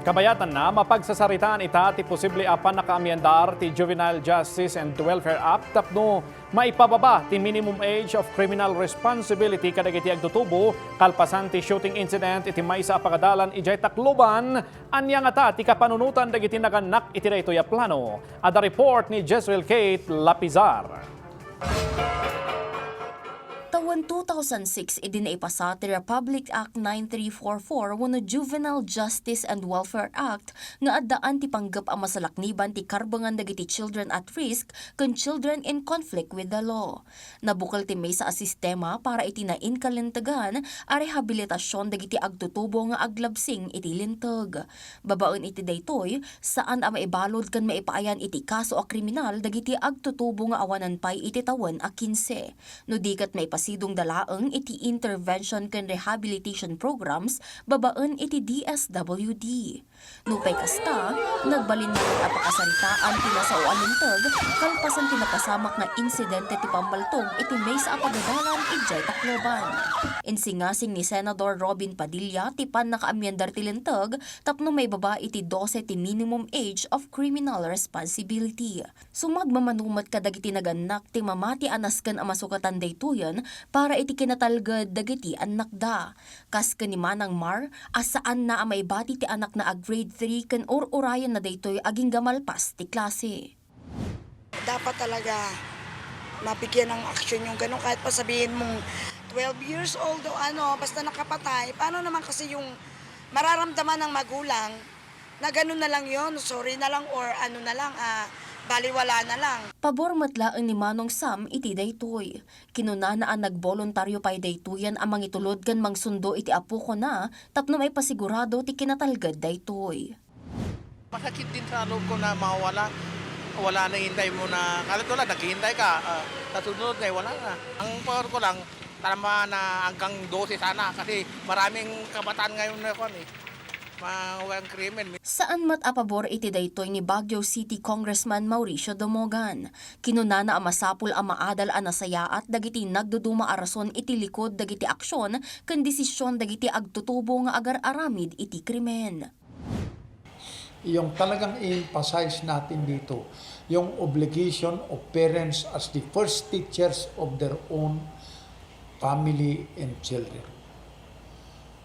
Kabayatan na mapagsasaritaan ita ti posible apan nakaamyendar ti Juvenile Justice and Welfare Act tapno maipababa ti minimum age of criminal responsibility kadagiti agtutubo kalpasan ti shooting incident iti maysa a pagadalan ijay Tacloban anya nga ta ti kapanunutan dagiti naganak iti daytoy a plano. Ada report ni Jezreel Kate Lapizar. Taon 2006, idinaipasa ti Republic Act 9344 wenno Juvenile Justice and Welfare Act nga addaan ti panggap a masalakniban ti karbangan dagiti children at risk ken children in conflict with the law. Nabukal ti maysa a sistema para iti nainkalintegan a rehabilitasyon dagiti agtutubo nga aglabsing iti linteg. Babaen iti daytoy saan a maibalod ken maipaayan iti kaso a kriminal dagiti agtutubo nga awanan pay iti tawen a 15. No dikat maipasidong dalaeng iti intervention ken rehabilitation programs babaen iti DSWD. Nupay kasta, nagbalin na rin apakasaritaan pinasauan linteg kalpasan tinapasamak na insidente ti pambaltog iti maysa a pagadalan ijay Tacloban. Insingasing ni Senador Robin Padilla ti pan nakaamyendar ti linteg tapno may baba iti 12 ti minimum age of criminal responsibility. Sumagmamanumat kadagiti naganak ti mamati anasken a masukatan daytoyen para iti kinatalged dagiti anak da. Kas ken ni Manang Mar, asaan na a maibati ti anak na grade 3 ken urayan na daytoy aging gamalpas ti klase. Dapat talaga mabigyan ng aksyon yung gano'n kahit pa sabihin mong 12 years old o basta nakapatay. Paano naman kasi yung mararamdaman ng magulang na gano'n na lang yon, sorry na lang or baliwala na lang. Pabor matlaan ni Manong Sam iti daytoy. Kinunanaan nagboluntaryo pay daytoyan amang itulod ken mangsundo iti apo ko na tapno may pasigurado ti kinatalged daytoy. Masakit din sa loob ko na mawala. Wala na hintay mo na, kalatulan, naghihintay ka, tasunod na wala na. Ang power ko lang, tama na hanggang 12 sana kasi maraming kabataan ngayon na kon mga krimen. Saan matapabor iti daytoy ni Baguio City Congressman Mauricio Domogan. Kinunana a masapul a maadal a nasayaat dagiti nagduduma a rason iti likod dagiti aksyon ken desisyon dagiti agtutubo nga agar-aramid iti krimen. Yung talagang i-emphasize natin dito, yung obligation of parents as the first teachers of their own family and children.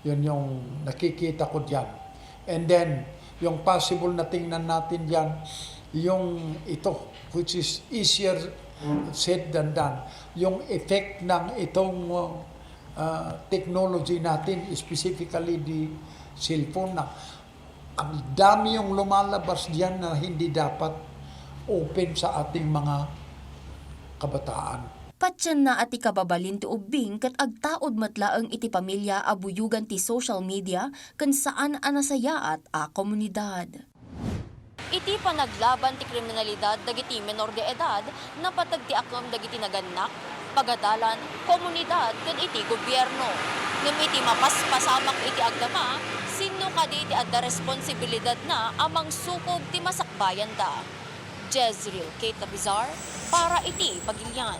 Yun yung nakikita ko diyan. And then, yung possible na tingnan natin diyan, yung ito, which is easier said than done, yung effect ng itong technology natin, specifically the cellphone na ang dami yung lumalabas diyan na hindi dapat open sa ating mga kabataan. Patyan na ati kababalin ti ubing kat agtaod matlaeng iti pamilya abuyugan ti social media ken saan anasayaat a komunidad. Iti panaglaban ti kriminalidad dagiti menor de edad na patag ti akom dagiti naganak, pagadalan, komunidad ken iti gobyerno. Ngem iti mapaspasamak iti agdama, sino kadi iti adda responsibilidad na amang sukob ti masakbayan da. Jezreel Kate Lapizar para iti Pagilian.